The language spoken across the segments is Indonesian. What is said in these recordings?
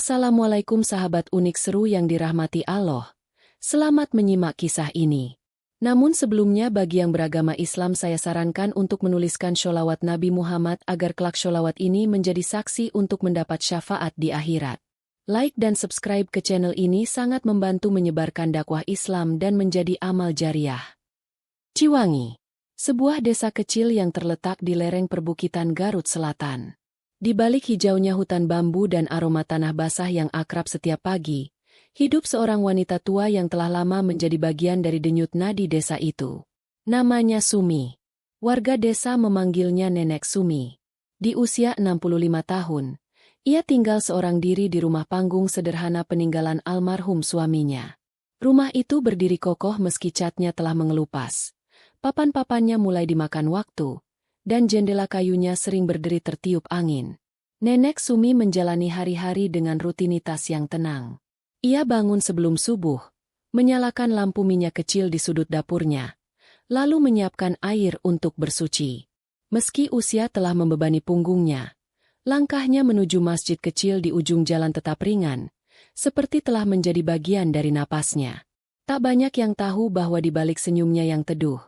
Assalamualaikum sahabat unik seru yang dirahmati Allah. Selamat menyimak kisah ini. Namun sebelumnya bagi yang beragama Islam saya sarankan untuk menuliskan sholawat Nabi Muhammad agar kelak sholawat ini menjadi saksi untuk mendapat syafaat di akhirat. Like dan subscribe ke channel ini sangat membantu menyebarkan dakwah Islam dan menjadi amal jariah. Ciwangi, sebuah desa kecil yang terletak di lereng perbukitan Garut Selatan. Di balik hijaunya hutan bambu dan aroma tanah basah yang akrab setiap pagi, hidup seorang wanita tua yang telah lama menjadi bagian dari denyut nadi desa itu. Namanya Sumi. Warga desa memanggilnya Nenek Sumi. Di usia 65 tahun, ia tinggal seorang diri di rumah panggung sederhana peninggalan almarhum suaminya. Rumah itu berdiri kokoh meski catnya telah mengelupas. Papan-papannya mulai dimakan waktu, dan jendela kayunya sering berderi tertiup angin. Nenek Sumi menjalani hari-hari dengan rutinitas yang tenang. Ia bangun sebelum subuh, menyalakan lampu minyak kecil di sudut dapurnya, lalu menyiapkan air untuk bersuci. Meski usia telah membebani punggungnya, langkahnya menuju masjid kecil di ujung jalan tetap ringan, seperti telah menjadi bagian dari napasnya. Tak banyak yang tahu bahwa di balik senyumnya yang teduh,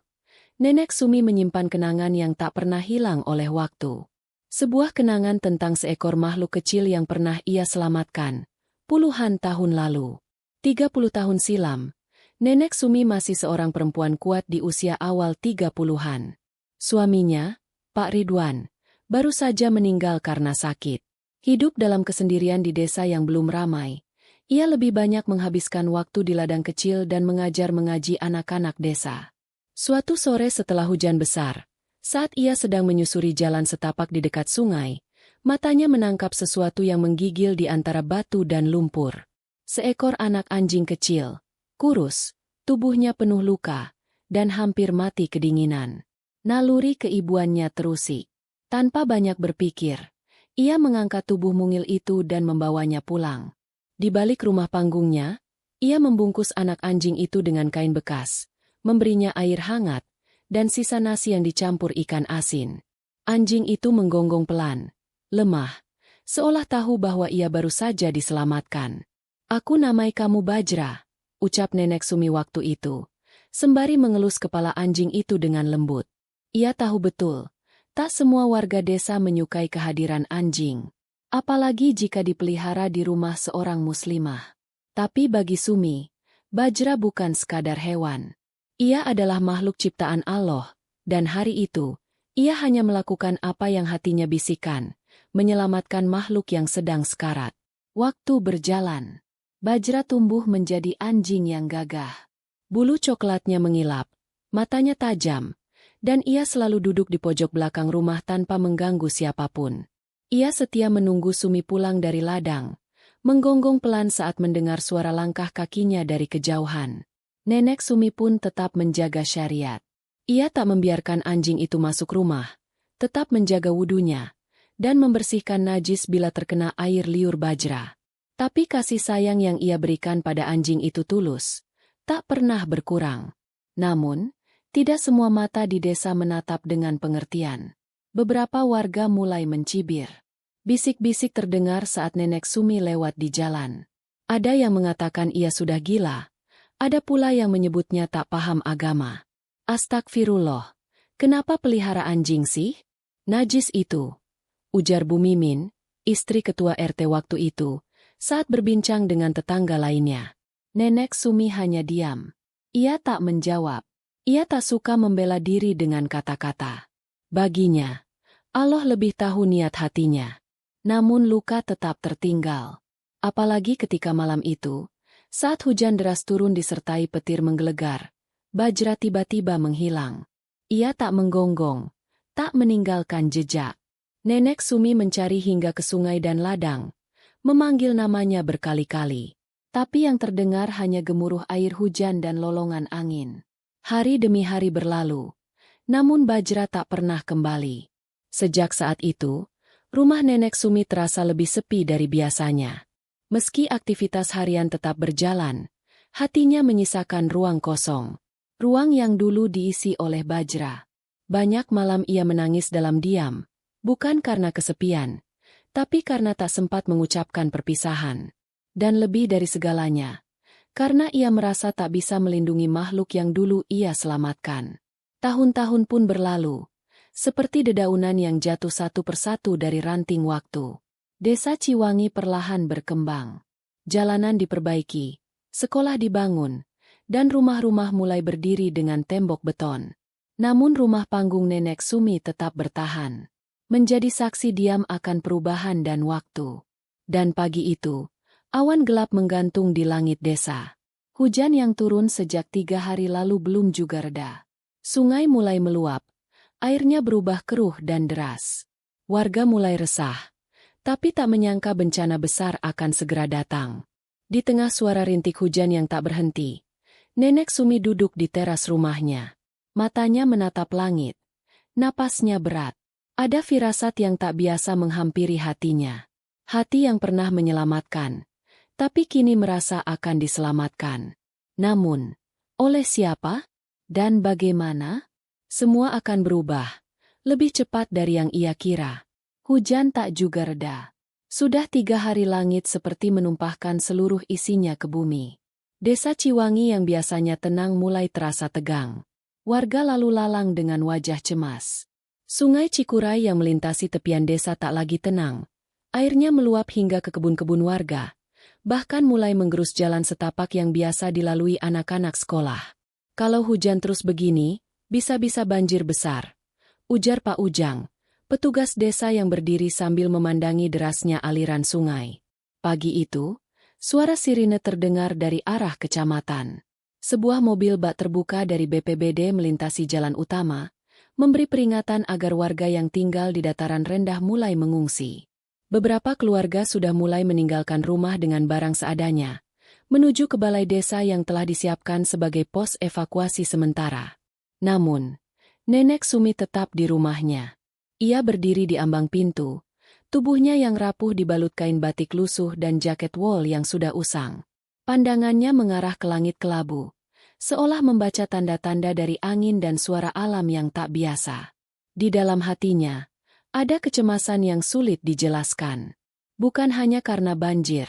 Nenek Sumi menyimpan kenangan yang tak pernah hilang oleh waktu. Sebuah kenangan tentang seekor makhluk kecil yang pernah ia selamatkan puluhan tahun lalu. 30 tahun silam, Nenek Sumi masih seorang perempuan kuat di usia awal 30-an. Suaminya, Pak Ridwan, baru saja meninggal karena sakit. Hidup dalam kesendirian di desa yang belum ramai, ia lebih banyak menghabiskan waktu di ladang kecil dan mengajar mengaji anak-anak desa. Suatu sore setelah hujan besar, saat ia sedang menyusuri jalan setapak di dekat sungai, matanya menangkap sesuatu yang menggigil di antara batu dan lumpur. Seekor anak anjing kecil, kurus, tubuhnya penuh luka, dan hampir mati kedinginan. Naluri keibuannya terusik. Tanpa banyak berpikir, ia mengangkat tubuh mungil itu dan membawanya pulang. Di balik rumah panggungnya, ia membungkus anak anjing itu dengan kain bekas, memberinya air hangat, dan sisa nasi yang dicampur ikan asin. Anjing itu menggonggong pelan, lemah, seolah tahu bahwa ia baru saja diselamatkan. "Aku namai kamu Bajra," ucap Nenek Sumi waktu itu, sembari mengelus kepala anjing itu dengan lembut. Ia tahu betul, tak semua warga desa menyukai kehadiran anjing, apalagi jika dipelihara di rumah seorang muslimah. Tapi bagi Sumi, Bajra bukan sekadar hewan. Ia adalah makhluk ciptaan Allah, dan hari itu, ia hanya melakukan apa yang hatinya bisikan, menyelamatkan makhluk yang sedang sekarat. Waktu berjalan, Bajra tumbuh menjadi anjing yang gagah. Bulu coklatnya mengilap, matanya tajam, dan ia selalu duduk di pojok belakang rumah tanpa mengganggu siapapun. Ia setia menunggu Sumi pulang dari ladang, menggonggong pelan saat mendengar suara langkah kakinya dari kejauhan. Nenek Sumi pun tetap menjaga syariat. Ia tak membiarkan anjing itu masuk rumah, tetap menjaga wudunya, dan membersihkan najis bila terkena air liur Bajra. Tapi kasih sayang yang ia berikan pada anjing itu tulus, tak pernah berkurang. Namun, tidak semua mata di desa menatap dengan pengertian. Beberapa warga mulai mencibir. Bisik-bisik terdengar saat Nenek Sumi lewat di jalan. Ada yang mengatakan ia sudah gila. Ada pula yang menyebutnya tak paham agama. "Astagfirullah, kenapa pelihara anjing sih? Najis itu," ujar Bu Mimin, istri ketua RT waktu itu, saat berbincang dengan tetangga lainnya. Nenek Sumi hanya diam. Ia tak menjawab. Ia tak suka membela diri dengan kata-kata. Baginya, Allah lebih tahu niat hatinya. Namun luka tetap tertinggal. Apalagi ketika malam itu, saat hujan deras turun disertai petir menggelegar, Bajra tiba-tiba menghilang. Ia tak menggonggong, tak meninggalkan jejak. Nenek Sumi mencari hingga ke sungai dan ladang, memanggil namanya berkali-kali. Tapi yang terdengar hanya gemuruh air hujan dan lolongan angin. Hari demi hari berlalu, namun Bajra tak pernah kembali. Sejak saat itu, rumah Nenek Sumi terasa lebih sepi dari biasanya. Meski aktivitas harian tetap berjalan, hatinya menyisakan ruang kosong. Ruang yang dulu diisi oleh Bajra. Banyak malam ia menangis dalam diam, bukan karena kesepian, Tapi karena tak sempat mengucapkan perpisahan. Dan lebih dari segalanya, karena ia merasa tak bisa melindungi makhluk yang dulu ia selamatkan. Tahun-tahun pun berlalu, seperti dedaunan yang jatuh satu persatu dari ranting waktu. Desa Ciwangi perlahan berkembang. Jalanan diperbaiki, sekolah dibangun, dan rumah-rumah mulai berdiri dengan tembok beton. Namun rumah panggung Nenek Sumi tetap bertahan. Menjadi saksi diam akan perubahan dan waktu. Dan pagi itu, awan gelap menggantung di langit desa. Hujan yang turun sejak 3 hari lalu belum juga reda. Sungai mulai meluap, airnya berubah keruh dan deras. Warga mulai resah, tapi tak menyangka bencana besar akan segera datang. Di tengah suara rintik hujan yang tak berhenti, Nenek Sumi duduk di teras rumahnya. Matanya menatap langit, napasnya berat. Ada firasat yang tak biasa menghampiri hatinya. Hati yang pernah menyelamatkan, tapi kini merasa akan diselamatkan. Namun, oleh siapa? Dan bagaimana? Semua akan berubah, lebih cepat dari yang ia kira. Hujan tak juga reda. Sudah 3 hari langit seperti menumpahkan seluruh isinya ke bumi. Desa Ciwangi yang biasanya tenang mulai terasa tegang. Warga lalu lalang dengan wajah cemas. Sungai Cikuray yang melintasi tepian desa tak lagi tenang. Airnya meluap hingga ke kebun-kebun warga, bahkan mulai menggerus jalan setapak yang biasa dilalui anak-anak sekolah. Kalau hujan terus begini, bisa-bisa banjir besar, ujar Pak Ujang, petugas desa yang berdiri sambil memandangi derasnya aliran sungai. Pagi itu, suara sirine terdengar dari arah kecamatan. Sebuah mobil bak terbuka dari BPBD melintasi jalan utama, memberi peringatan agar warga yang tinggal di dataran rendah mulai mengungsi. Beberapa keluarga sudah mulai meninggalkan rumah dengan barang seadanya, menuju ke balai desa yang telah disiapkan sebagai pos evakuasi sementara. Namun, Nenek Sumi tetap di rumahnya. Ia berdiri di ambang pintu, tubuhnya yang rapuh dibalut kain batik lusuh dan jaket wol yang sudah usang. Pandangannya mengarah ke langit kelabu, seolah membaca tanda-tanda dari angin dan suara alam yang tak biasa. Di dalam hatinya, ada kecemasan yang sulit dijelaskan. Bukan hanya karena banjir,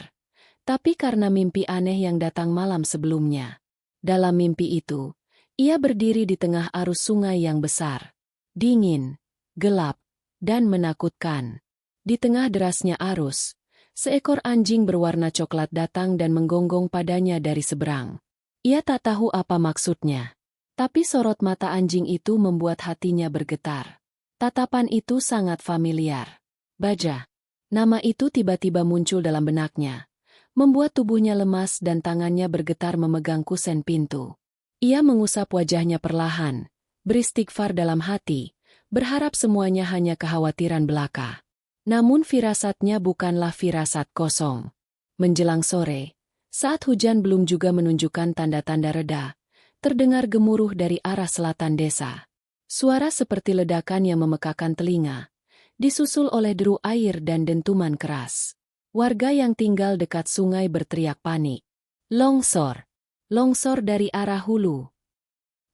tapi karena mimpi aneh yang datang malam sebelumnya. Dalam mimpi itu, ia berdiri di tengah arus sungai yang besar, dingin, gelap, dan menakutkan. Di tengah derasnya arus, seekor anjing berwarna coklat datang dan menggonggong padanya dari seberang. Ia tak tahu apa maksudnya, tapi sorot mata anjing itu membuat hatinya bergetar. Tatapan itu sangat familiar. Baja. Nama itu tiba-tiba muncul dalam benaknya, membuat tubuhnya lemas dan tangannya bergetar memegang kusen pintu. Ia mengusap wajahnya perlahan, beristighfar dalam hati, berharap semuanya hanya kekhawatiran belaka. Namun firasatnya bukanlah firasat kosong. Menjelang sore, saat hujan belum juga menunjukkan tanda-tanda reda, terdengar gemuruh dari arah selatan desa. Suara seperti ledakan yang memekakan telinga, disusul oleh deru air dan dentuman keras. Warga yang tinggal dekat sungai berteriak panik. Longsor! Longsor dari arah hulu.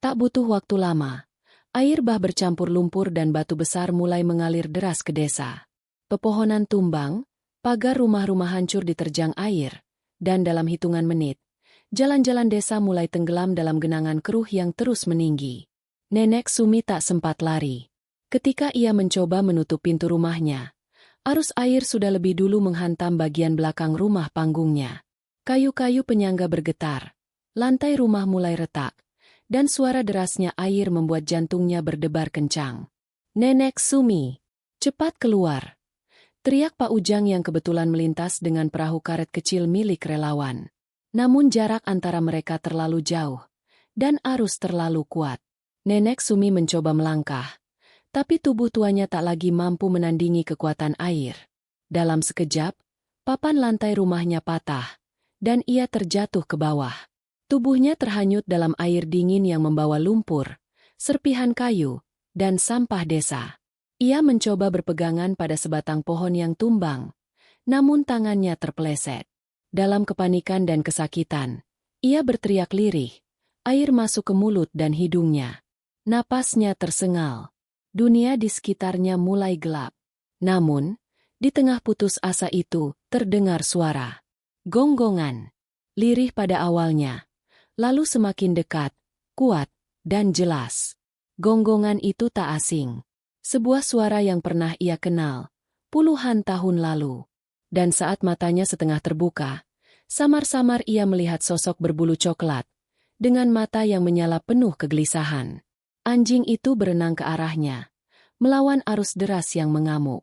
Tak butuh waktu lama, air bah bercampur lumpur dan batu besar mulai mengalir deras ke desa. Pepohonan tumbang, pagar rumah-rumah hancur diterjang air, dan dalam hitungan menit, jalan-jalan desa mulai tenggelam dalam genangan keruh yang terus meninggi. Nenek Sumi tak sempat lari. Ketika ia mencoba menutup pintu rumahnya, arus air sudah lebih dulu menghantam bagian belakang rumah panggungnya. Kayu-kayu penyangga bergetar, lantai rumah mulai retak, dan suara derasnya air membuat jantungnya berdebar kencang. Nenek Sumi, cepat keluar! Teriak Pak Ujang yang kebetulan melintas dengan perahu karet kecil milik relawan. Namun jarak antara mereka terlalu jauh, dan arus terlalu kuat. Nenek Sumi mencoba melangkah, tapi tubuh tuanya tak lagi mampu menandingi kekuatan air. Dalam sekejap, papan lantai rumahnya patah, dan ia terjatuh ke bawah. Tubuhnya terhanyut dalam air dingin yang membawa lumpur, serpihan kayu, dan sampah desa. Ia mencoba berpegangan pada sebatang pohon yang tumbang, namun tangannya terpeleset. Dalam kepanikan dan kesakitan, ia berteriak lirih, air masuk ke mulut dan hidungnya. Napasnya tersengal. Dunia di sekitarnya mulai gelap. Namun, Di tengah putus asa itu, terdengar suara gonggongan. Lirih pada awalnya, lalu semakin dekat, kuat, dan jelas. Gonggongan itu tak asing. Sebuah suara yang pernah ia kenal, puluhan tahun lalu. Dan saat matanya setengah terbuka, samar-samar ia melihat sosok berbulu coklat, dengan mata yang menyala penuh kegelisahan. Anjing itu berenang ke arahnya, melawan arus deras yang mengamuk.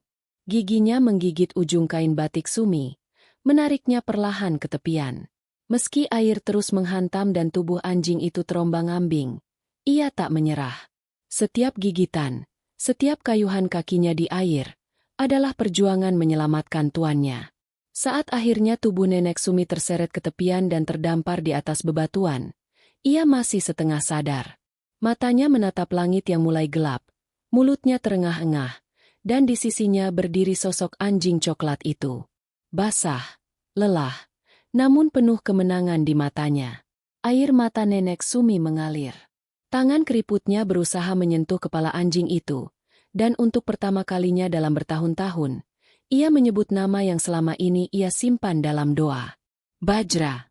Giginya menggigit ujung kain batik Sumi, menariknya perlahan ke tepian. Meski air terus menghantam dan tubuh anjing itu terombang-ambing, ia tak menyerah. Setiap gigitan, setiap kayuhan kakinya di air, adalah perjuangan menyelamatkan tuannya. Saat akhirnya tubuh Nenek Sumi terseret ke tepian dan terdampar di atas bebatuan, ia masih setengah sadar. Matanya menatap langit yang mulai gelap, mulutnya terengah-engah, dan di sisinya berdiri sosok anjing coklat itu. Basah, lelah, namun penuh kemenangan di matanya. Air mata Nenek Sumi mengalir. Tangan keriputnya berusaha menyentuh kepala anjing itu, dan untuk pertama kalinya dalam bertahun-tahun, ia menyebut nama yang selama ini ia simpan dalam doa. Bajra.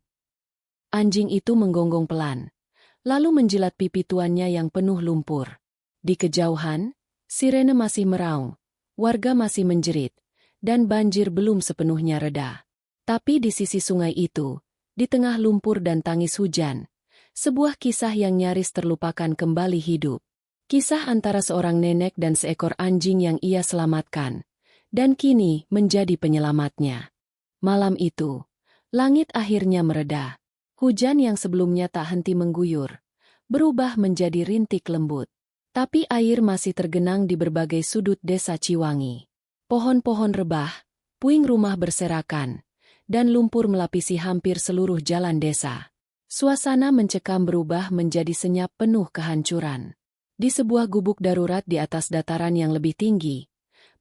Anjing itu menggonggong pelan, lalu menjilat pipi tuannya yang penuh lumpur. Di kejauhan, sirene masih meraung, warga masih menjerit, dan banjir belum sepenuhnya reda. Tapi di sisi sungai itu, di tengah lumpur dan tangis hujan, sebuah kisah yang nyaris terlupakan kembali hidup. Kisah antara seorang nenek dan seekor anjing yang ia selamatkan, dan kini menjadi penyelamatnya. Malam itu, langit akhirnya mereda. Hujan yang sebelumnya tak henti mengguyur, berubah menjadi rintik lembut. Tapi air masih tergenang di berbagai sudut desa Ciwangi. Pohon-pohon rebah, puing rumah berserakan, dan lumpur melapisi hampir seluruh jalan desa. Suasana mencekam berubah menjadi senyap penuh kehancuran. Di sebuah gubuk darurat di atas dataran yang lebih tinggi,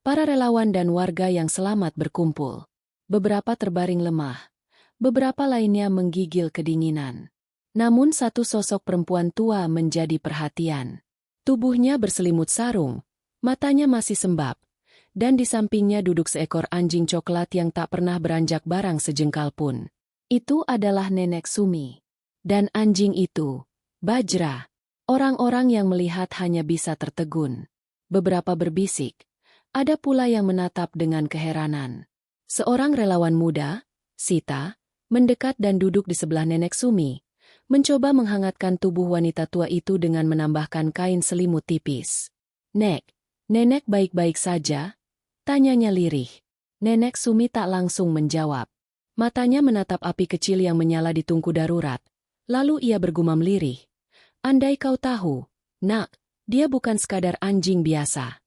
para relawan dan warga yang selamat berkumpul. Beberapa terbaring lemah, beberapa lainnya menggigil kedinginan. Namun satu sosok perempuan tua menjadi perhatian. Tubuhnya berselimut sarung, matanya masih sembab, dan di sampingnya duduk seekor anjing coklat yang tak pernah beranjak barang sejengkal pun. Itu adalah Nenek Sumi. Dan anjing itu, Bajra. Orang-orang yang melihat hanya bisa tertegun. Beberapa berbisik, ada pula yang menatap dengan keheranan. Seorang relawan muda, Sita, mendekat dan duduk di sebelah Nenek Sumi, mencoba menghangatkan tubuh wanita tua itu dengan menambahkan kain selimut tipis. "Nek, Nenek baik-baik saja?" tanyanya lirih. Nenek Sumi tak langsung menjawab. Matanya menatap api kecil yang menyala di tungku darurat. Lalu ia bergumam lirih. "Andai kau tahu, Nak, dia bukan sekadar anjing biasa."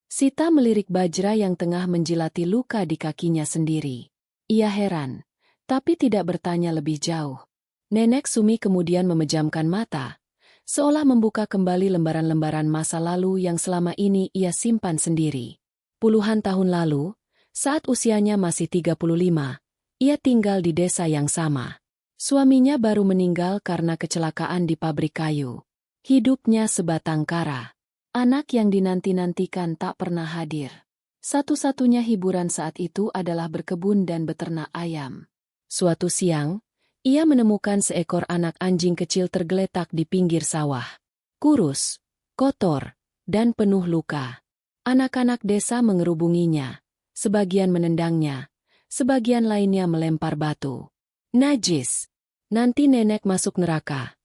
Sita melirik Bajra yang tengah menjilati luka di kakinya sendiri. Ia heran, tapi tidak bertanya lebih jauh. Nenek Sumi kemudian memejamkan mata, seolah membuka kembali lembaran-lembaran masa lalu yang selama ini ia simpan sendiri. Puluhan tahun lalu, saat usianya masih 35, ia tinggal di desa yang sama. Suaminya baru meninggal karena kecelakaan di pabrik kayu. Hidupnya sebatang kara. Anak yang dinanti-nantikan tak pernah hadir. Satu-satunya hiburan saat itu adalah berkebun dan beternak ayam. Suatu siang, ia menemukan seekor anak anjing kecil tergeletak di pinggir sawah. Kurus, kotor, dan penuh luka. Anak-anak desa mengerubunginya, sebagian menendangnya, sebagian lainnya melempar batu. "Najis! Nanti nenek masuk neraka!"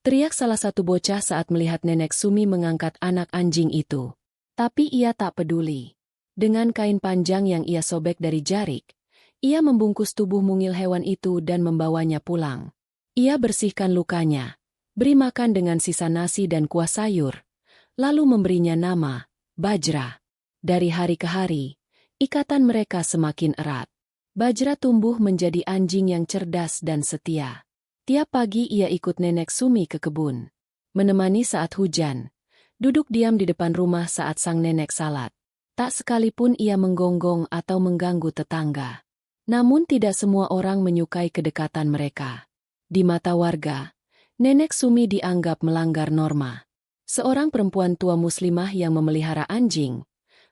teriak salah satu bocah saat melihat Nenek Sumi mengangkat anak anjing itu. Tapi ia tak peduli. Dengan kain panjang yang ia sobek dari jarik, ia membungkus tubuh mungil hewan itu dan membawanya pulang. Ia bersihkan lukanya, beri makan dengan sisa nasi dan kuah sayur, lalu memberinya nama, Bajra. Dari hari ke hari, ikatan mereka semakin erat. Bajra tumbuh menjadi anjing yang cerdas dan setia. Tiap pagi ia ikut Nenek Sumi ke kebun, menemani saat hujan, duduk diam di depan rumah saat sang nenek salat. Tak sekalipun ia menggonggong atau mengganggu tetangga. Namun tidak semua orang menyukai kedekatan mereka. Di mata warga, Nenek Sumi dianggap melanggar norma. Seorang perempuan tua muslimah yang memelihara anjing,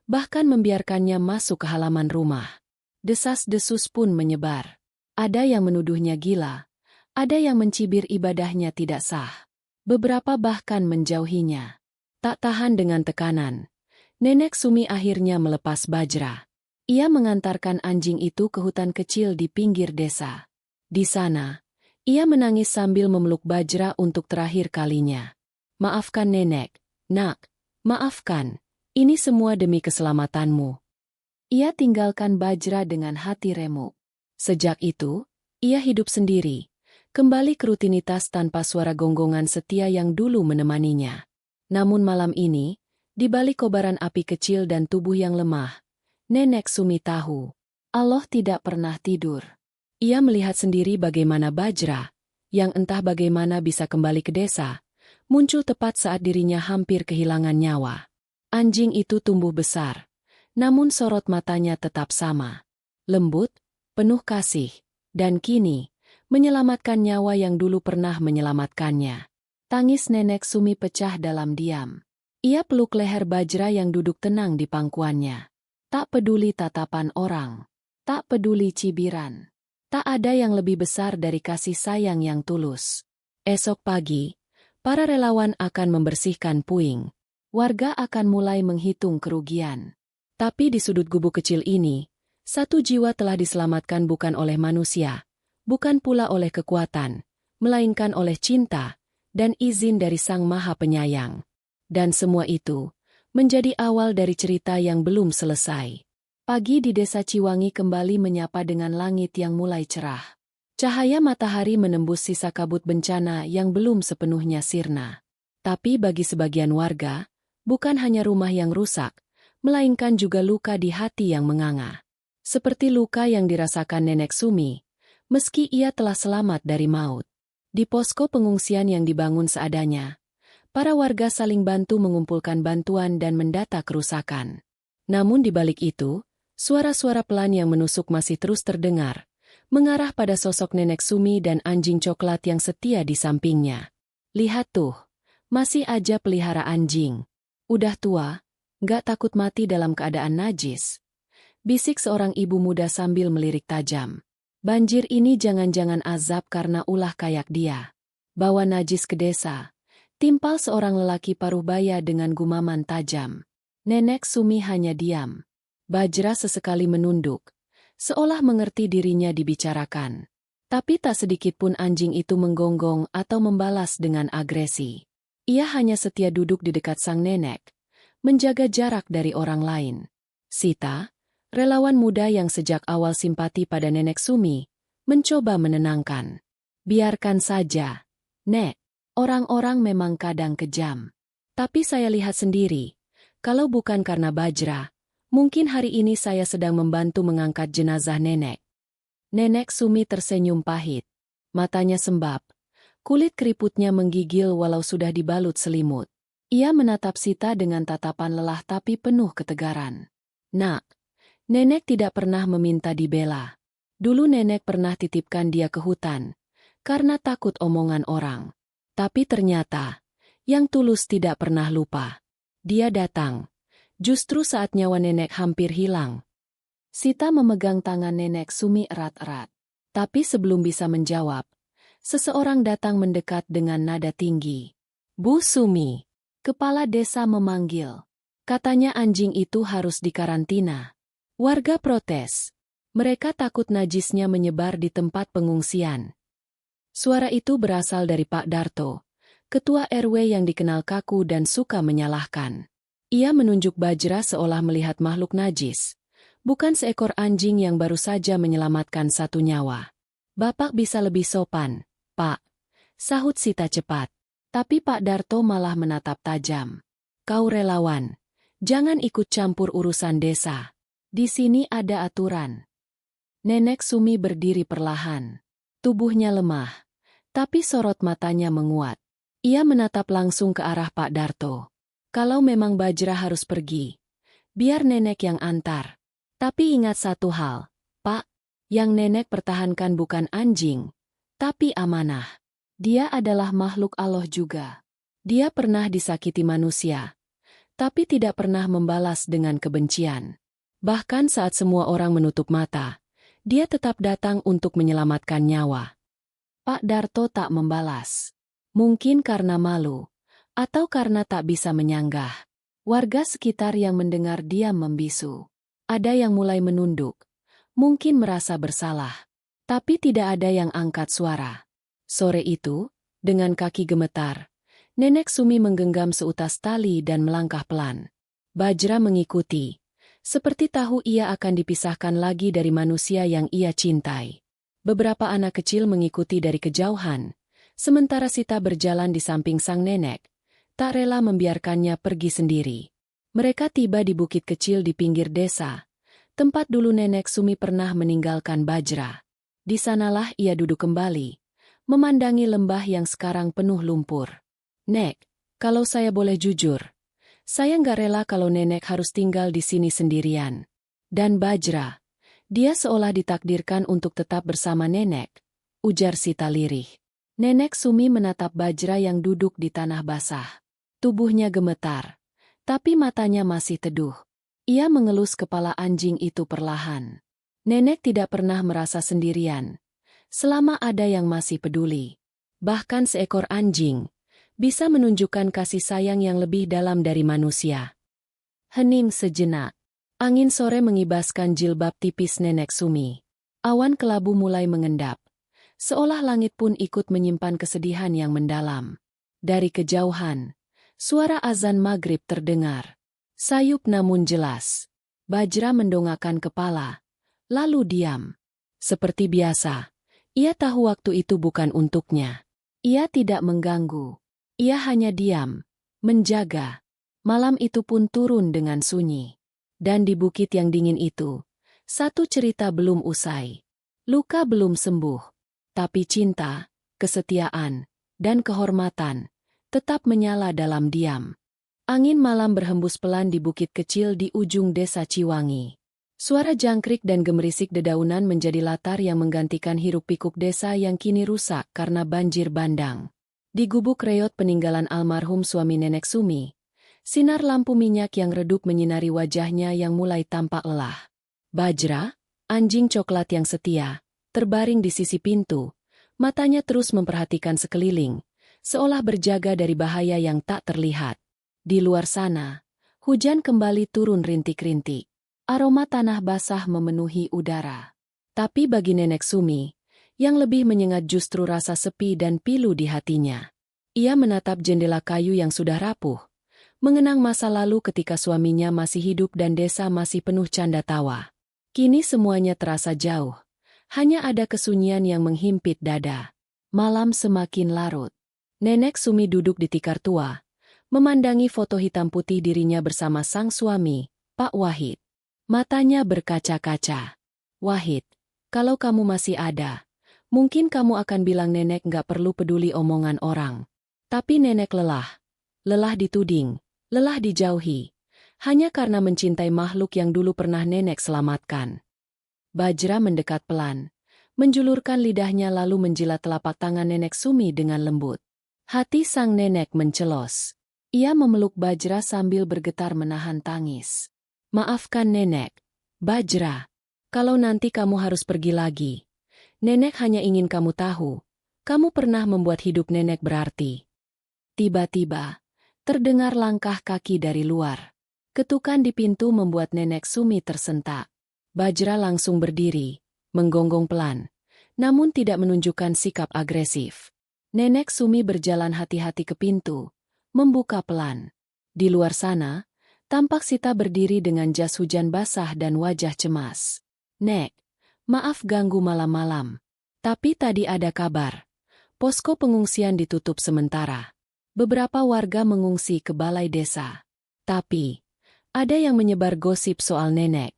bahkan membiarkannya masuk ke halaman rumah. Desas-desus pun menyebar. Ada yang menuduhnya gila, ada yang mencibir ibadahnya tidak sah. Beberapa bahkan menjauhinya. Tak tahan dengan tekanan, Nenek Sumi akhirnya melepas Bajra. Ia mengantarkan anjing itu ke hutan kecil di pinggir desa. Di sana, ia menangis sambil memeluk Bajra untuk terakhir kalinya. "Maafkan Nenek, Nak, maafkan. Ini semua demi keselamatanmu." Ia tinggalkan Bajra dengan hati remuk. Sejak itu, ia hidup sendiri, kembali ke rutinitas tanpa suara gonggongan setia yang dulu menemaninya. Namun malam ini, di balik kobaran api kecil dan tubuh yang lemah, Nenek Sumi tahu, Allah tidak pernah tidur. Ia melihat sendiri bagaimana Bajra, yang entah bagaimana bisa kembali ke desa, muncul tepat saat dirinya hampir kehilangan nyawa. Anjing itu tumbuh besar, namun sorot matanya tetap sama. Lembut, penuh kasih, dan kini, menyelamatkan nyawa yang dulu pernah menyelamatkannya. Tangis Nenek Sumi pecah dalam diam. Ia peluk leher Bajra yang duduk tenang di pangkuannya. Tak peduli tatapan orang, tak peduli cibiran. Tak ada yang lebih besar dari kasih sayang yang tulus. Esok pagi, para relawan akan membersihkan puing. Warga akan mulai menghitung kerugian. Tapi di sudut gubuk kecil ini, satu jiwa telah diselamatkan bukan oleh manusia, bukan pula oleh kekuatan, melainkan oleh cinta dan izin dari Sang Maha Penyayang. Dan semua itu menjadi awal dari cerita yang belum selesai. Pagi di desa Ciwangi kembali menyapa dengan langit yang mulai cerah. Cahaya matahari menembus sisa kabut bencana yang belum sepenuhnya sirna. Tapi bagi sebagian warga, bukan hanya rumah yang rusak, melainkan juga luka di hati yang menganga. Seperti luka yang dirasakan Nenek Sumi, meski ia telah selamat dari maut. Di posko pengungsian yang dibangun seadanya, para warga saling bantu mengumpulkan bantuan dan mendata kerusakan. Namun di balik itu, suara-suara pelan yang menusuk masih terus terdengar, mengarah pada sosok Nenek Sumi dan anjing coklat yang setia di sampingnya. "Lihat tuh, masih aja pelihara anjing. Udah tua, nggak takut mati dalam keadaan najis," bisik seorang ibu muda sambil melirik tajam. "Banjir ini jangan-jangan azab karena ulah kayak dia. Bawa najis ke desa." Timpal seorang lelaki paruh baya dengan gumaman tajam. Nenek Sumi hanya diam. Bajra sesekali menunduk, seolah mengerti dirinya dibicarakan. Tapi tak sedikit pun anjing itu menggonggong atau membalas dengan agresi. Ia hanya setia duduk di dekat sang nenek, menjaga jarak dari orang lain. Sita, relawan muda yang sejak awal simpati pada Nenek Sumi, mencoba menenangkan. "Biarkan saja, Nek. Orang-orang memang kadang kejam. Tapi saya lihat sendiri, kalau bukan karena Bajra, mungkin hari ini saya sedang membantu mengangkat jenazah nenek." Nenek Sumi tersenyum pahit. Matanya sembab. Kulit keriputnya menggigil walau sudah dibalut selimut. Ia menatap Sita dengan tatapan lelah tapi penuh ketegaran. "Nak, nenek tidak pernah meminta dibela. Dulu nenek pernah titipkan dia ke hutan, karena takut omongan orang. Tapi ternyata, yang tulus tidak pernah lupa. Dia datang, justru saat nyawa nenek hampir hilang." Sita memegang tangan Nenek Sumi erat-erat. Tapi sebelum bisa menjawab, seseorang datang mendekat dengan nada tinggi. "Bu Sumi." Kepala desa memanggil. Katanya anjing itu harus dikarantina. Warga protes. Mereka takut najisnya menyebar di tempat pengungsian. Suara itu berasal dari Pak Darto, ketua RW yang dikenal kaku dan suka menyalahkan. Ia menunjuk Bajra seolah melihat makhluk najis, bukan seekor anjing yang baru saja menyelamatkan satu nyawa. "Bapak bisa lebih sopan, Pak," sahut Sita cepat. Tapi Pak Darto malah menatap tajam. "Kau relawan, jangan ikut campur urusan desa. Di sini ada aturan." Nenek Sumi berdiri perlahan. Tubuhnya lemah, tapi sorot matanya menguat. Ia menatap langsung ke arah Pak Darto. "Kalau memang Bajra harus pergi, biar nenek yang antar. Tapi ingat satu hal, Pak, yang nenek pertahankan bukan anjing, tapi amanah. Dia adalah makhluk Allah juga. Dia pernah disakiti manusia, tapi tidak pernah membalas dengan kebencian. Bahkan saat semua orang menutup mata, dia tetap datang untuk menyelamatkan nyawa. Pak Darto tak membalas. Mungkin karena malu, atau karena tak bisa menyanggah. Warga sekitar yang mendengar diam membisu. Ada yang mulai menunduk, mungkin merasa bersalah. Tapi tidak ada yang angkat suara. Sore itu, dengan kaki gemetar, Nenek Sumi menggenggam seutas tali dan melangkah pelan. Bajra mengikuti, seperti tahu ia akan dipisahkan lagi dari manusia yang ia cintai. Beberapa anak kecil mengikuti dari kejauhan, sementara Sita berjalan di samping sang nenek, tak rela membiarkannya pergi sendiri. Mereka tiba di bukit kecil di pinggir desa, tempat dulu Nenek Sumi pernah meninggalkan Bajra. Di sanalah ia duduk kembali, memandangi lembah yang sekarang penuh lumpur. Nek, kalau saya boleh jujur, saya nggak rela kalau nenek harus tinggal di sini sendirian. Dan Bajra, dia seolah ditakdirkan untuk tetap bersama nenek, ujar Sita lirih. Nenek Sumi menatap Bajra yang duduk di tanah basah. Tubuhnya gemetar, tapi matanya masih teduh. Ia mengelus kepala anjing itu perlahan. Nenek tidak pernah merasa sendirian, selama ada yang masih peduli. Bahkan seekor anjing bisa menunjukkan kasih sayang yang lebih dalam dari manusia. Hening sejenak. Angin sore mengibaskan jilbab tipis Nenek Sumi. Awan kelabu mulai mengendap, seolah langit pun ikut menyimpan kesedihan yang mendalam. Dari kejauhan, suara azan maghrib terdengar. Sayup namun jelas. Bajra mendongakkan kepala, lalu diam. Seperti biasa, ia tahu waktu itu bukan untuknya. Ia tidak mengganggu. Ia hanya diam, menjaga. Malam itu pun turun dengan sunyi. Dan di bukit yang dingin itu, satu cerita belum usai. Luka belum sembuh. Tapi cinta, kesetiaan, dan kehormatan tetap menyala dalam diam. Angin malam berhembus pelan di bukit kecil di ujung desa Ciwangi. Suara jangkrik dan gemerisik dedaunan menjadi latar yang menggantikan hiruk-pikuk desa yang kini rusak karena banjir bandang. Di gubuk reot peninggalan almarhum suami Nenek Sumi, sinar lampu minyak yang redup menyinari wajahnya yang mulai tampak lelah. Bajra, anjing coklat yang setia, terbaring di sisi pintu, matanya terus memperhatikan sekeliling, seolah berjaga dari bahaya yang tak terlihat. Di luar sana, hujan kembali turun rintik-rintik. Aroma tanah basah memenuhi udara. Tapi bagi Nenek Sumi, yang lebih menyengat justru rasa sepi dan pilu di hatinya. Ia menatap jendela kayu yang sudah rapuh, mengenang masa lalu ketika suaminya masih hidup dan desa masih penuh canda tawa. Kini semuanya terasa jauh. Hanya ada kesunyian yang menghimpit dada. Malam semakin larut. Nenek Sumi duduk di tikar tua, memandangi foto hitam putih dirinya bersama sang suami, Pak Wahid. Matanya berkaca-kaca. Wahid, kalau kamu masih ada, mungkin kamu akan bilang nenek nggak perlu peduli omongan orang. Tapi nenek lelah. Lelah dituding, lelah dijauhi. Hanya karena mencintai makhluk yang dulu pernah nenek selamatkan. Bajra mendekat pelan, menjulurkan lidahnya lalu menjilat telapak tangan Nenek Sumi dengan lembut. Hati sang nenek mencelos. Ia memeluk Bajra sambil bergetar menahan tangis. Maafkan nenek, Bajra. Kalau nanti kamu harus pergi lagi. Nenek hanya ingin kamu tahu, kamu pernah membuat hidup nenek berarti. Tiba-tiba, terdengar langkah kaki dari luar. Ketukan di pintu membuat Nenek Sumi tersentak. Bajra langsung berdiri, menggonggong pelan, namun tidak menunjukkan sikap agresif. Nenek Sumi berjalan hati-hati ke pintu, membuka pelan. Di luar sana, tampak Sita berdiri dengan jas hujan basah dan wajah cemas. Nek, maaf ganggu malam-malam. Tapi tadi ada kabar. Posko pengungsian ditutup sementara. Beberapa warga mengungsi ke balai desa. Tapi, ada yang menyebar gosip soal nenek.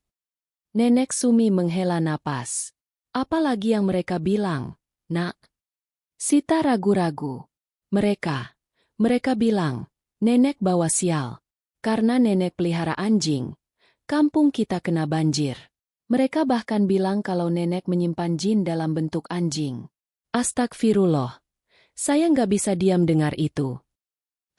Nenek Sumi menghela napas. Apalagi yang mereka bilang, Nak? Sita ragu-ragu. Mereka bilang, nenek bawa sial. Karena nenek pelihara anjing, kampung kita kena banjir. Mereka bahkan bilang kalau nenek menyimpan jin dalam bentuk anjing. Astagfirullah. Saya nggak bisa diam dengar itu.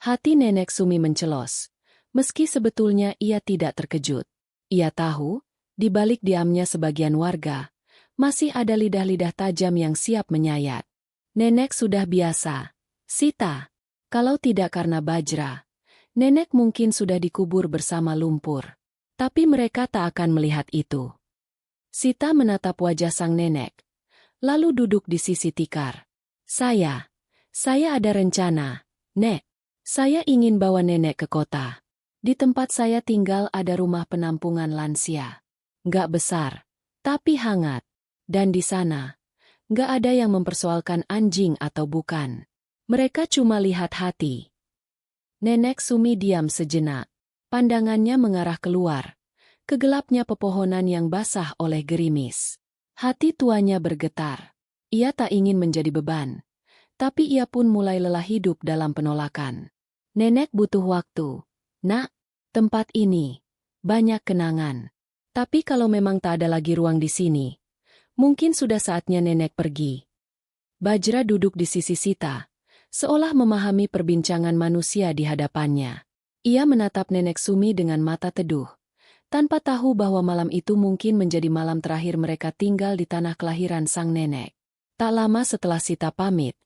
Hati Nenek Sumi mencelos. Meski sebetulnya ia tidak terkejut. Ia tahu, di balik diamnya sebagian warga, masih ada lidah-lidah tajam yang siap menyayat. Nenek sudah biasa. Sita, kalau tidak karena Bajra, nenek mungkin sudah dikubur bersama lumpur. Tapi mereka tak akan melihat itu. Sita menatap wajah sang nenek, lalu duduk di sisi tikar. Saya ada rencana, Nek. Saya ingin bawa nenek ke kota. Di tempat saya tinggal ada rumah penampungan lansia. Nggak besar, tapi hangat. Dan di sana, nggak ada yang mempersoalkan anjing atau bukan. Mereka cuma lihat hati. Nenek Sumi diam sejenak. Pandangannya mengarah keluar, ke gelapnya pepohonan yang basah oleh gerimis. Hati tuanya bergetar. Ia tak ingin menjadi beban. Tapi ia pun mulai lelah hidup dalam penolakan. Nenek butuh waktu. Nak, tempat ini banyak kenangan. Tapi kalau memang tak ada lagi ruang di sini, mungkin sudah saatnya nenek pergi. Bajra duduk di sisi Sita, seolah memahami perbincangan manusia di hadapannya. Ia menatap nenek Sumi dengan mata teduh, tanpa tahu bahwa malam itu mungkin menjadi malam terakhir mereka tinggal di tanah kelahiran sang nenek. Tak lama setelah Sita pamit,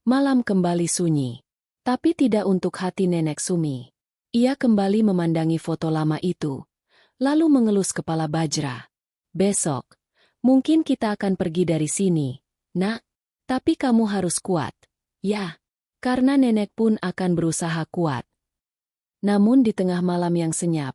malam kembali sunyi. Tapi tidak untuk hati nenek Sumi. Ia kembali memandangi foto lama itu, lalu mengelus kepala Bajra. Besok, mungkin kita akan pergi dari sini, Nak. Tapi kamu harus kuat. Ya, karena nenek pun akan berusaha kuat. Namun di tengah malam yang senyap,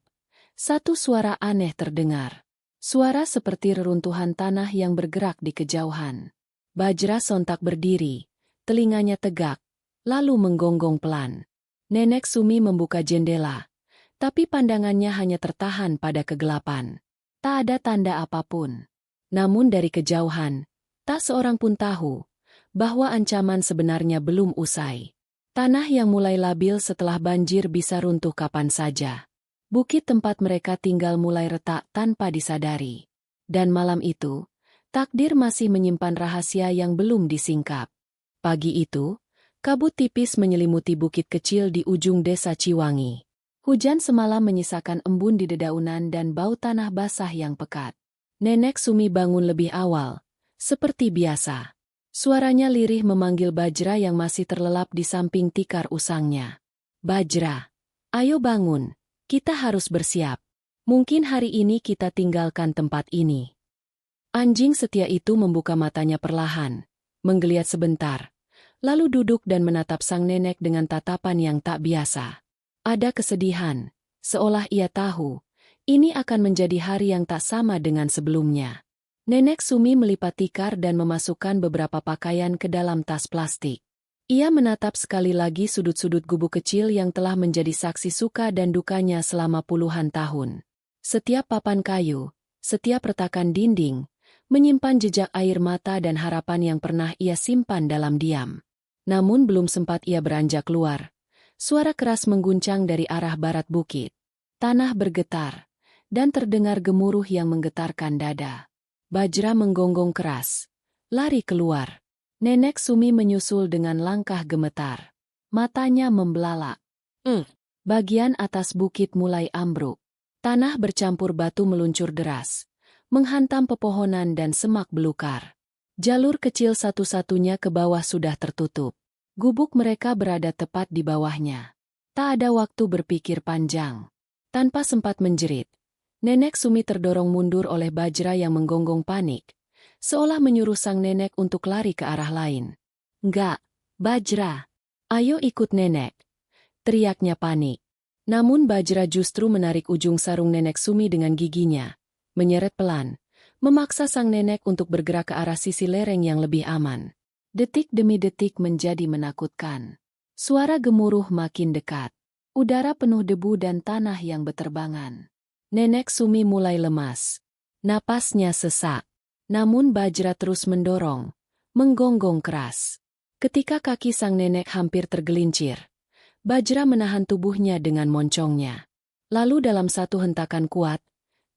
satu suara aneh terdengar. Suara seperti reruntuhan tanah yang bergerak di kejauhan. Bajra sontak berdiri, telinganya tegak, lalu menggonggong pelan. Nenek Sumi membuka jendela, tapi pandangannya hanya tertahan pada kegelapan. Tak ada tanda apapun. Namun dari kejauhan, tak seorang pun tahu bahwa ancaman sebenarnya belum usai. Tanah yang mulai labil setelah banjir bisa runtuh kapan saja. Bukit tempat mereka tinggal mulai retak tanpa disadari. Dan malam itu, takdir masih menyimpan rahasia yang belum disingkap. Pagi itu, kabut tipis menyelimuti bukit kecil di ujung desa Ciwangi. Hujan semalam menyisakan embun di dedaunan dan bau tanah basah yang pekat. Nenek Sumi bangun lebih awal, seperti biasa. Suaranya lirih memanggil Bajra yang masih terlelap di samping tikar usangnya. Bajra, ayo bangun, kita harus bersiap. Mungkin hari ini kita tinggalkan tempat ini. Anjing setia itu membuka matanya perlahan, menggeliat sebentar, lalu duduk dan menatap sang nenek dengan tatapan yang tak biasa. Ada kesedihan, seolah ia tahu, ini akan menjadi hari yang tak sama dengan sebelumnya. Nenek Sumi melipat tikar dan memasukkan beberapa pakaian ke dalam tas plastik. Ia menatap sekali lagi sudut-sudut gubuk kecil yang telah menjadi saksi suka dan dukanya selama puluhan tahun. Setiap papan kayu, setiap retakan dinding, menyimpan jejak air mata dan harapan yang pernah ia simpan dalam diam. Namun belum sempat ia beranjak keluar, suara keras mengguncang dari arah barat bukit. Tanah bergetar, dan terdengar gemuruh yang menggetarkan dada. Bajra menggonggong keras, lari keluar. Nenek Sumi menyusul dengan langkah gemetar. Matanya membelalak. Bagian atas bukit mulai ambruk. Tanah bercampur batu meluncur deras, menghantam pepohonan dan semak belukar. Jalur kecil satu-satunya ke bawah sudah tertutup. Gubuk mereka berada tepat di bawahnya. Tak ada waktu berpikir panjang. Tanpa sempat menjerit, Nenek Sumi terdorong mundur oleh Bajra yang menggonggong panik, seolah menyuruh sang nenek untuk lari ke arah lain. "Enggak, Bajra. Ayo ikut nenek," teriaknya panik. Namun Bajra justru menarik ujung sarung Nenek Sumi dengan giginya, menyeret pelan, memaksa sang nenek untuk bergerak ke arah sisi lereng yang lebih aman. Detik demi detik menjadi menakutkan. Suara gemuruh makin dekat. Udara penuh debu dan tanah yang beterbangan. Nenek Sumi mulai lemas. Napasnya sesak. Namun Bajra terus mendorong, menggonggong keras. Ketika kaki sang nenek hampir tergelincir, Bajra menahan tubuhnya dengan moncongnya. Lalu dalam satu hentakan kuat,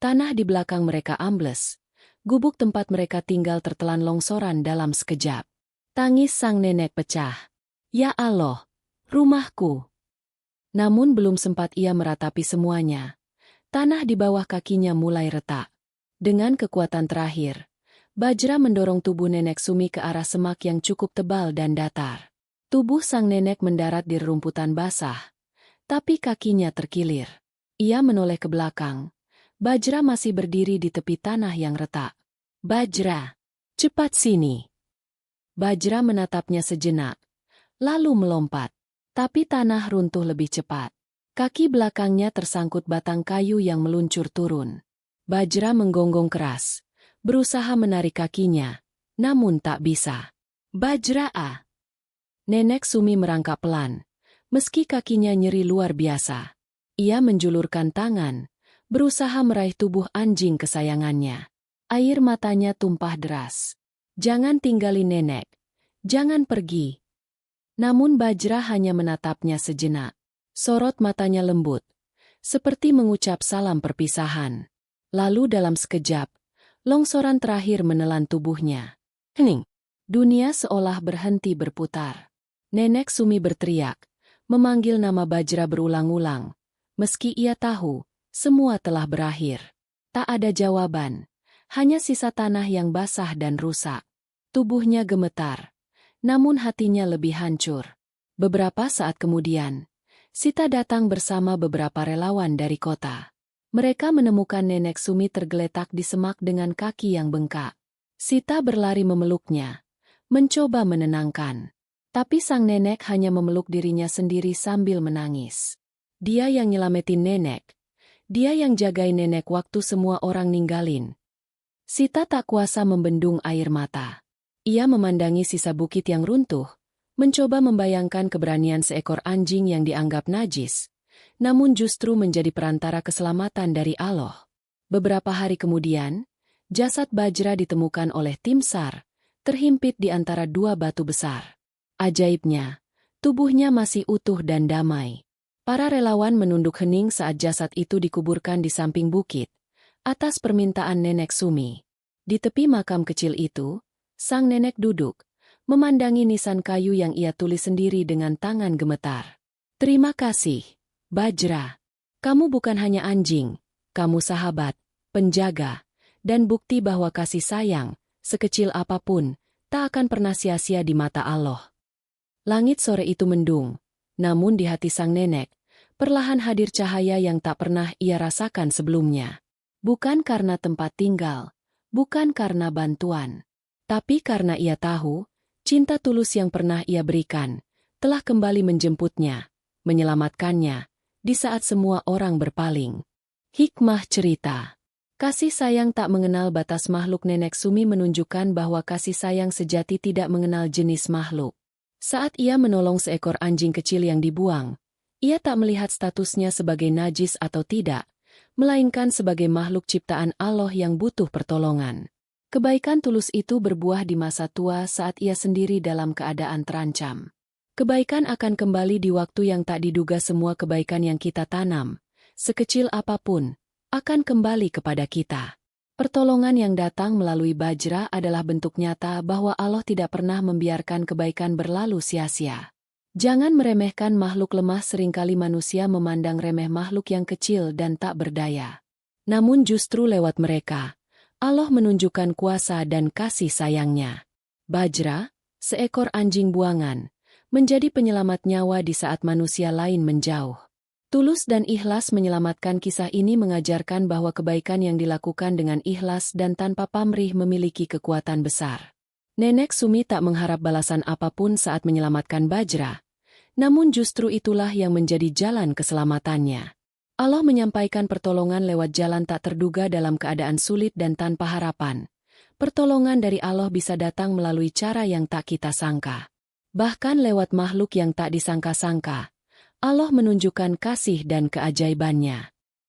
tanah di belakang mereka ambles. Gubuk tempat mereka tinggal tertelan longsoran dalam sekejap. Tangis sang nenek pecah. "Ya Allah, rumahku!" Namun belum sempat ia meratapi semuanya, tanah di bawah kakinya mulai retak. Dengan kekuatan terakhir, Bajra mendorong tubuh Nenek Sumi ke arah semak yang cukup tebal dan datar. Tubuh sang nenek mendarat di rerumputan basah, tapi kakinya terkilir. Ia menoleh ke belakang. Bajra masih berdiri di tepi tanah yang retak. "Bajra, cepat sini." Bajra menatapnya sejenak, lalu melompat. Tapi tanah runtuh lebih cepat. Kaki belakangnya tersangkut batang kayu yang meluncur turun. Bajra menggonggong keras, berusaha menarik kakinya, namun tak bisa. "Bajra ah!" Nenek Sumi merangkak pelan, meski kakinya nyeri luar biasa. Ia menjulurkan tangan, berusaha meraih tubuh anjing kesayangannya. Air matanya tumpah deras. "Jangan tinggalin nenek. Jangan pergi." Namun Bajra hanya menatapnya sejenak. Sorot matanya lembut, seperti mengucap salam perpisahan. Lalu dalam sekejap, longsoran terakhir menelan tubuhnya. Hening! Dunia seolah berhenti berputar. Nenek Sumi berteriak, memanggil nama Bajra berulang-ulang. Meski ia tahu, semua telah berakhir. Tak ada jawaban, hanya sisa tanah yang basah dan rusak. Tubuhnya gemetar, namun hatinya lebih hancur. Beberapa saat kemudian, Sita datang bersama beberapa relawan dari kota. Mereka menemukan Nenek Sumi tergeletak di semak dengan kaki yang bengkak. Sita berlari memeluknya, mencoba menenangkan. Tapi sang nenek hanya memeluk dirinya sendiri sambil menangis. Dia yang nyelamatin nenek. Dia yang jagain nenek waktu semua orang ninggalin. Sita tak kuasa membendung air mata. Ia memandangi sisa bukit yang runtuh, mencoba membayangkan keberanian seekor anjing yang dianggap najis, namun justru menjadi perantara keselamatan dari Allah. Beberapa hari kemudian, jasad Bajra ditemukan oleh tim SAR, terhimpit di antara dua batu besar. Ajaibnya, tubuhnya masih utuh dan damai. Para relawan menunduk hening saat jasad itu dikuburkan di samping bukit, atas permintaan Nenek Sumi. Di tepi makam kecil itu, sang nenek duduk, memandangi nisan kayu yang ia tulis sendiri dengan tangan gemetar. "Terima kasih, Bajra. Kamu bukan hanya anjing, kamu sahabat, penjaga, dan bukti bahwa kasih sayang, sekecil apapun, tak akan pernah sia-sia di mata Allah." Langit sore itu mendung, namun di hati sang nenek, perlahan hadir cahaya yang tak pernah ia rasakan sebelumnya. Bukan karena tempat tinggal, bukan karena bantuan, tapi karena ia tahu, cinta tulus yang pernah ia berikan, telah kembali menjemputnya, menyelamatkannya, di saat semua orang berpaling. Hikmah cerita. Kasih sayang tak mengenal batas. Makhluk Nenek Sumi menunjukkan bahwa kasih sayang sejati tidak mengenal jenis makhluk. Saat ia menolong seekor anjing kecil yang dibuang, ia tak melihat statusnya sebagai najis atau tidak, melainkan sebagai makhluk ciptaan Allah yang butuh pertolongan. Kebaikan tulus itu berbuah di masa tua saat ia sendiri dalam keadaan terancam. Kebaikan akan kembali di waktu yang tak diduga. Semua kebaikan yang kita tanam, sekecil apapun, akan kembali kepada kita. Pertolongan yang datang melalui Bajra adalah bentuk nyata bahwa Allah tidak pernah membiarkan kebaikan berlalu sia-sia. Jangan meremehkan makhluk lemah. Seringkali manusia memandang remeh makhluk yang kecil dan tak berdaya. Namun justru lewat mereka, Allah menunjukkan kuasa dan kasih sayangnya. Bajra, seekor anjing buangan, menjadi penyelamat nyawa di saat manusia lain menjauh. Tulus dan ikhlas menyelamatkan. Kisah ini mengajarkan bahwa kebaikan yang dilakukan dengan ikhlas dan tanpa pamrih memiliki kekuatan besar. Nenek Sumi tak mengharap balasan apapun saat menyelamatkan Bajra, namun justru itulah yang menjadi jalan keselamatannya. Allah menyampaikan pertolongan lewat jalan tak terduga dalam keadaan sulit dan tanpa harapan. Pertolongan dari Allah bisa datang melalui cara yang tak kita sangka. Bahkan lewat makhluk yang tak disangka-sangka, Allah menunjukkan kasih dan keajaibannya.